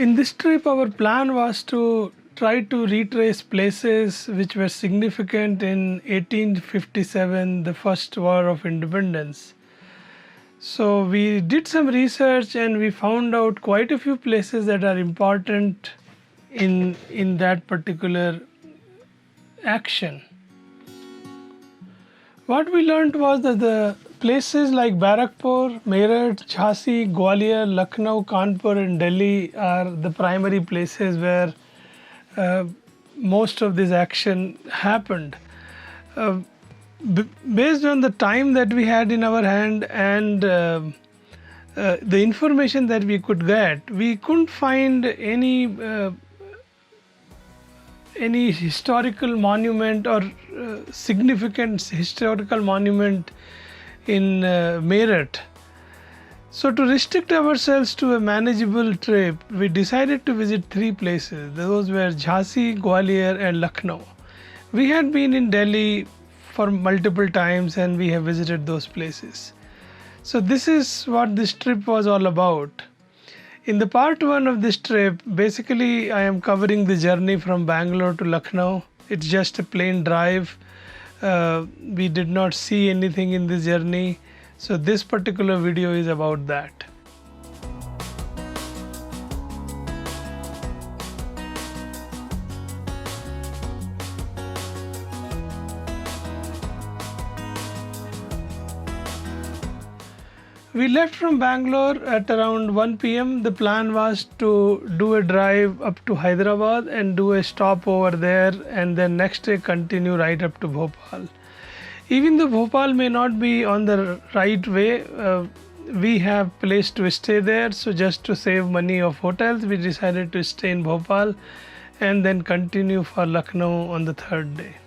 In this trip, our plan was to try to retrace places which were significant in 1857, the first war of independence. So we did some research and we found out quite a few places that are important in that particular action. What we learned was that the places like Barakpur, Meerut, Jhansi, Gwalior, Lucknow, Kanpur and Delhi are the primary places where most of this action happened. Based on the time that we had in our hand and the information that we could get, we couldn't find any historical monument or significant historical monument in Meerut. So to restrict ourselves to a manageable trip, we decided to visit three places. Those were Jhansi, Gwalior and Lucknow. We had been in Delhi for multiple times and we have visited those places. So this is what this trip was all about. In the part one of this trip, basically I am covering the journey from Bangalore to Lucknow. It's just a plain drive. We did not see anything in this journey. So this particular video is about that. We left from Bangalore at around 1 p.m. The plan was to do a drive up to Hyderabad and do a stop over there and then next day continue right up to Bhopal. Even though Bhopal may not be on the right way, we have place to stay there. So just to save money of hotels, we decided to stay in Bhopal and then continue for Lucknow on the third day.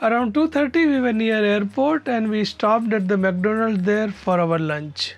Around 2:30 we were near airport and we stopped at the McDonald's there for our lunch.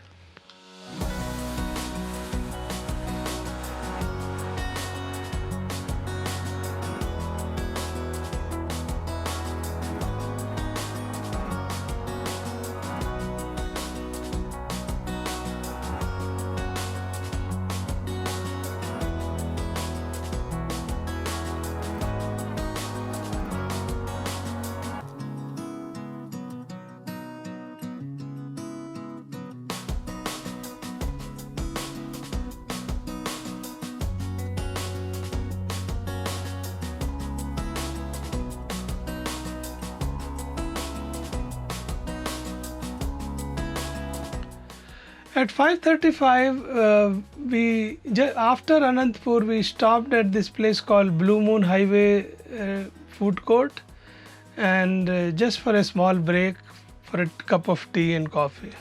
At 5:35, after Anantapur, we stopped at this place called Blue Moon Highway Food Court, and just for a small break for a cup of tea and coffee.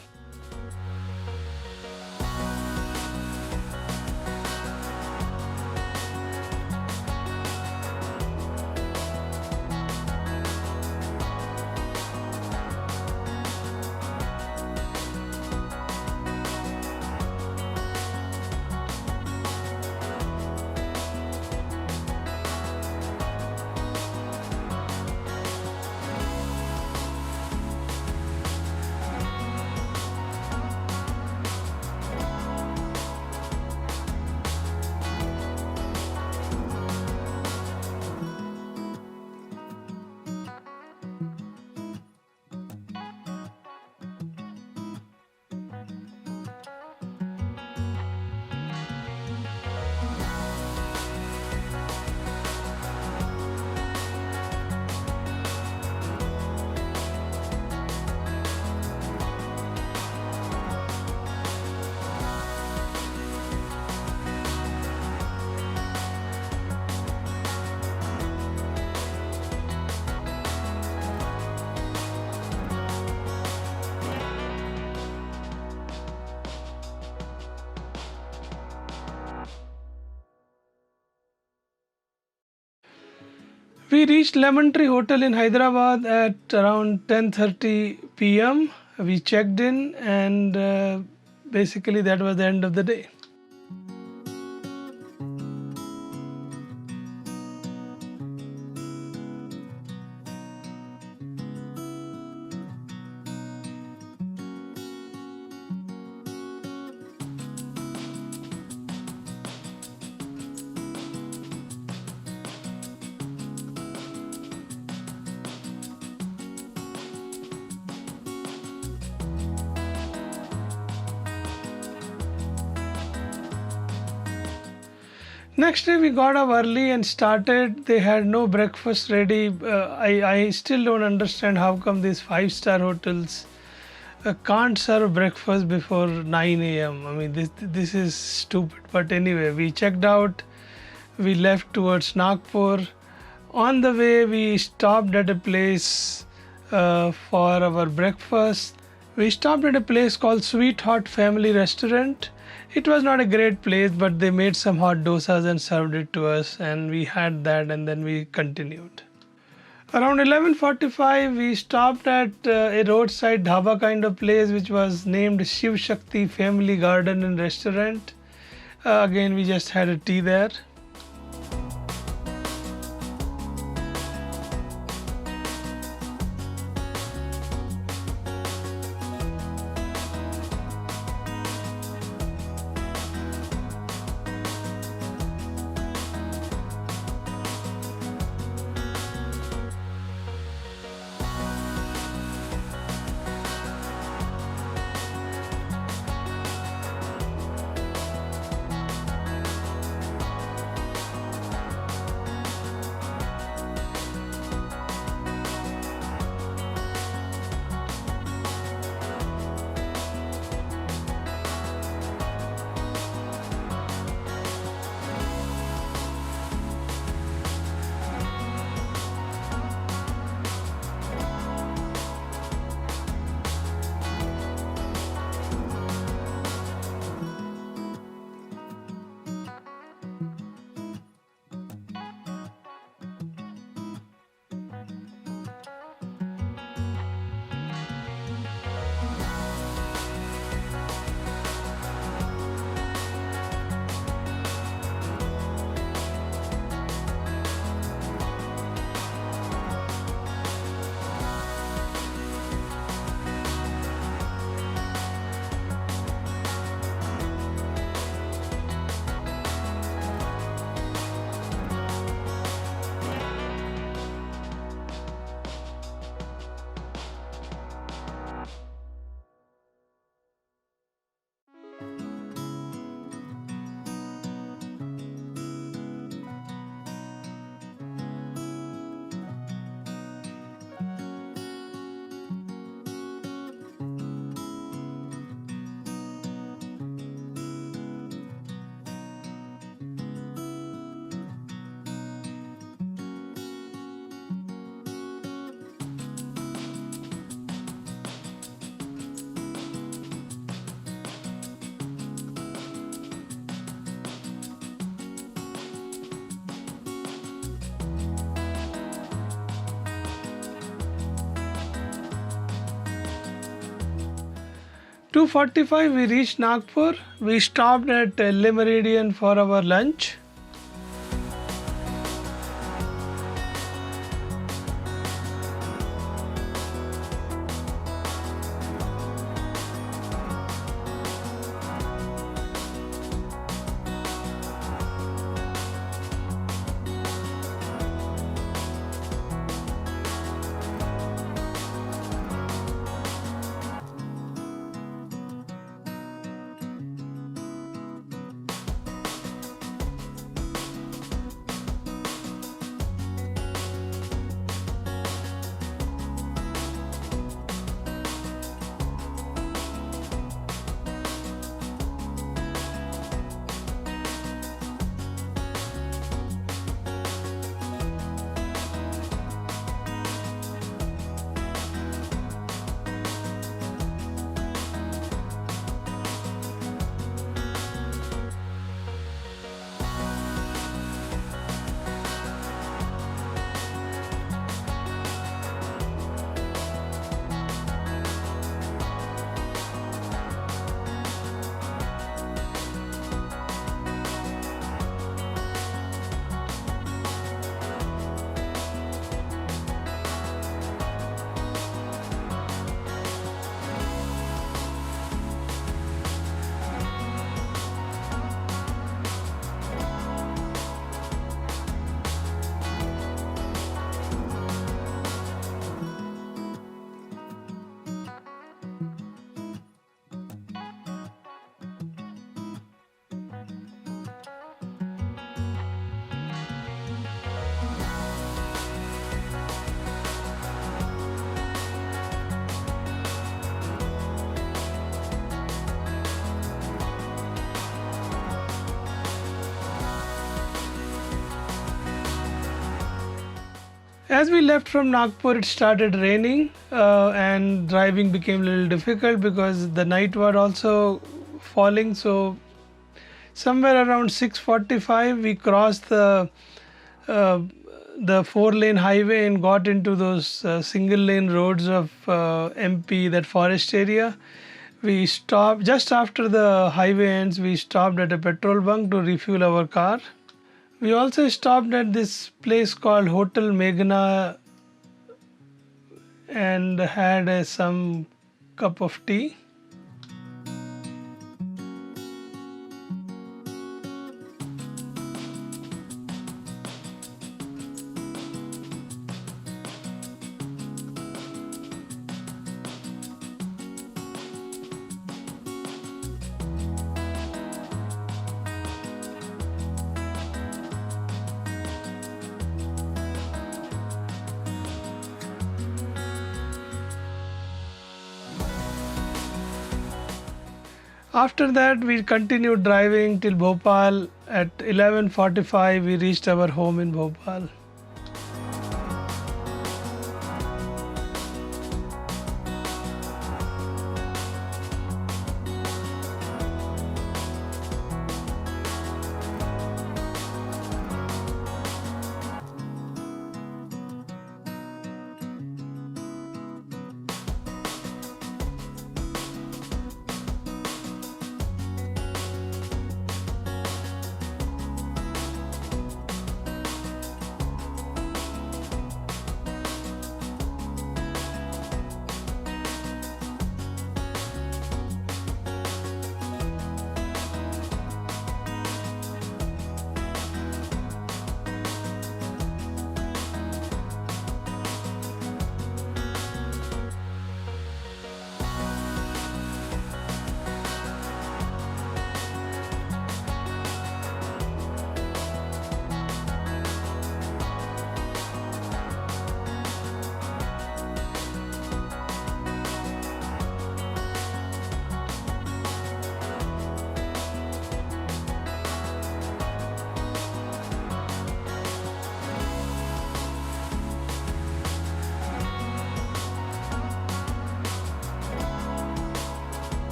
We reached Lemon Tree Hotel in Hyderabad at around 10:30 p.m. We checked in, and basically that was the end of the day. Next day we got up early and started. They had no breakfast ready. I still don't understand how come these 5-star hotels can't serve breakfast before 9 a.m. I mean, this is stupid. But anyway, we checked out. We left towards Nagpur. On the way, we stopped at a place for our breakfast. We stopped at a place called Sweetheart Family Restaurant. It was not a great place, but they made some hot dosas and served it to us, and we had that, and then we continued. Around 11:45, we stopped at a roadside dhaba kind of place, which was named Shiv Shakti Family Garden and Restaurant. Again, we just had a tea there. Two 2:45 we reached Nagpur. We stopped at Le Meridian for our lunch. As we left from Nagpur, it started raining and driving became a little difficult because the night was also falling. So somewhere around 6:45, we crossed uh, the 4-lane highway and got into those single lane roads of MP, that forest area. We stopped just after the highway ends. We stopped at a petrol bunk to refuel our car. We also stopped at this place called Hotel Meghna and had some cup of tea. After that, we continued driving till Bhopal. At 11:45, we reached our home in Bhopal.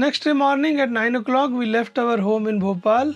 Next day morning at 9 o'clock, we left our home in Bhopal.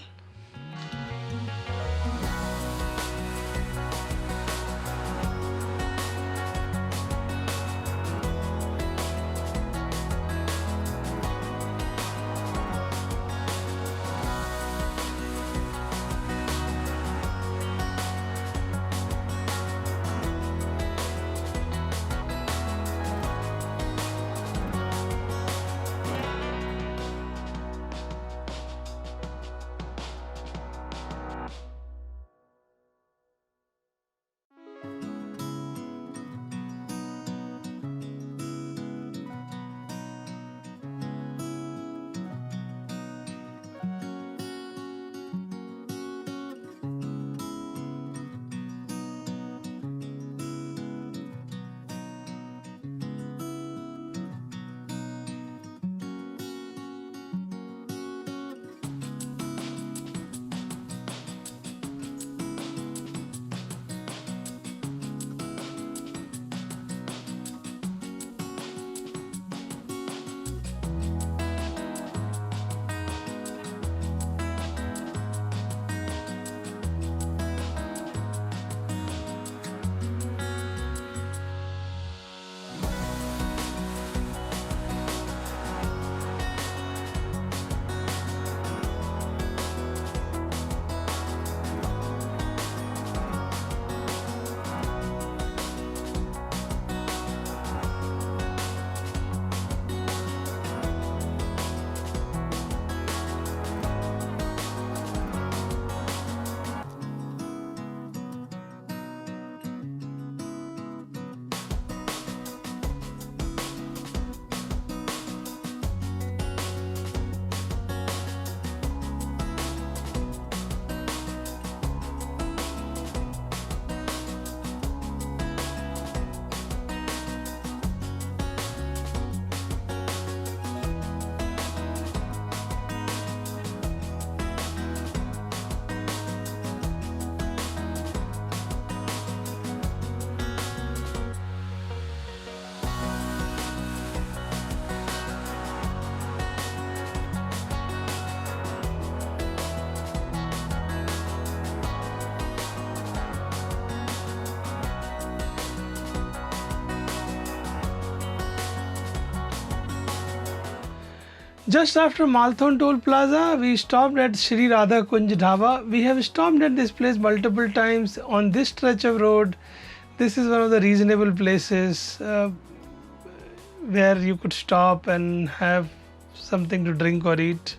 Just after Malthon Toll Plaza, we stopped at Sri Radha Kunj Dhaba. We have stopped at this place multiple times on this stretch of road. This is one of the reasonable places where you could stop and have something to drink or eat.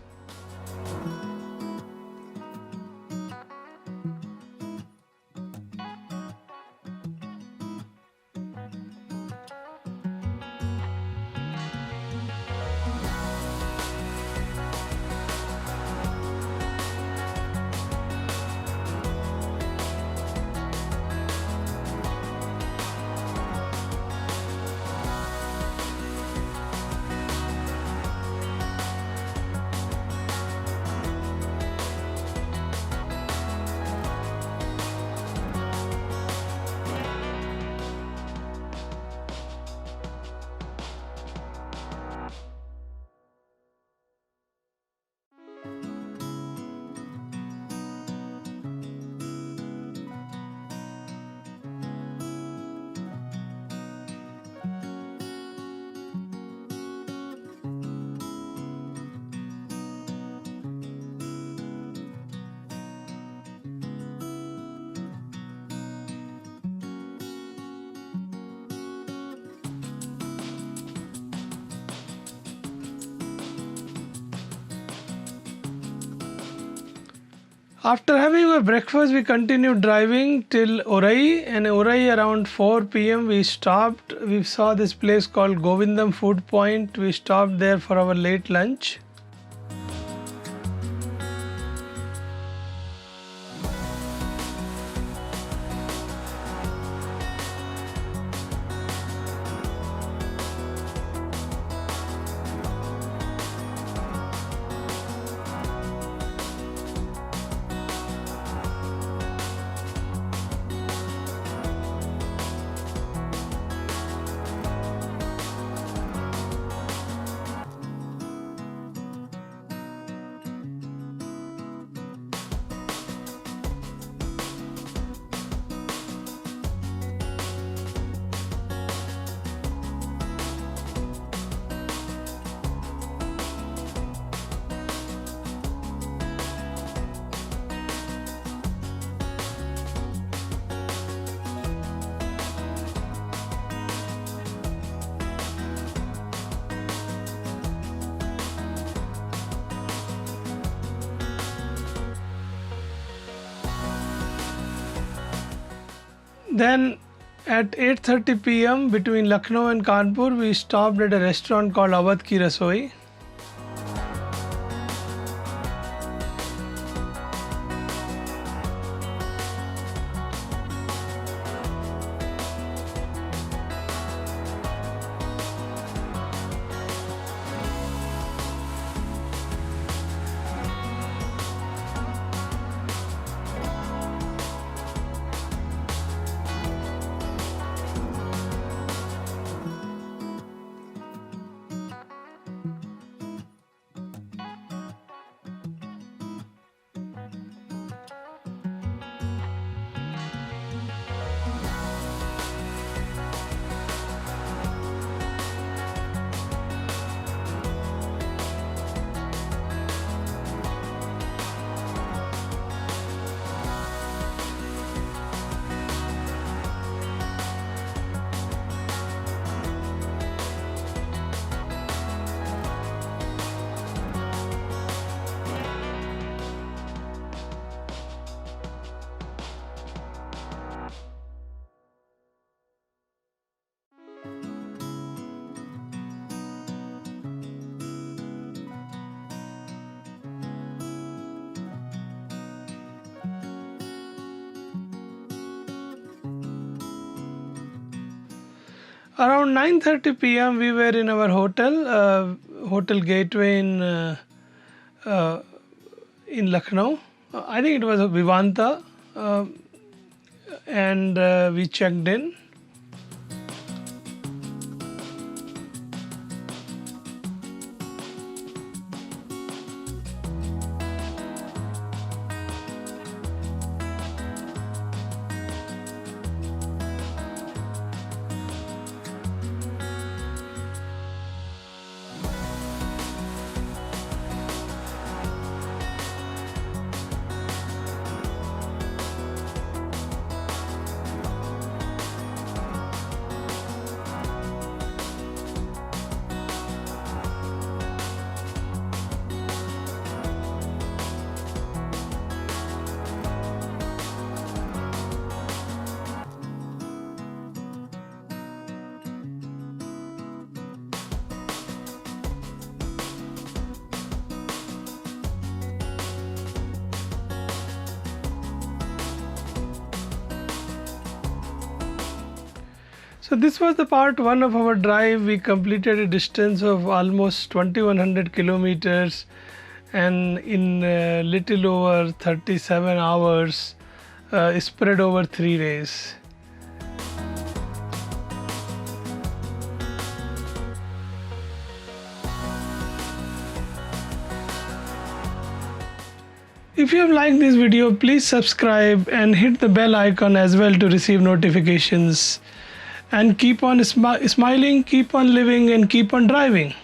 After having our breakfast, we continued driving till Orai, and Orai around 4 p.m. we stopped. We saw this place called Govindam Food Point. We stopped there for our late lunch. Then at 8:30 p.m. between Lucknow and Kanpur, we stopped at a restaurant called Awadh Ki Rasoi. Around 9:30 p.m. we were in our hotel, Hotel Gateway in Lucknow. I think it was a Vivanta, and we checked in. So this was the part 1 of our drive. We completed a distance of almost 2100 kilometers and in little over 37 hours spread over 3 days. If you have liked this video, please subscribe and hit the bell icon as well to receive notifications. And keep on smiling, keep on living, and keep on driving.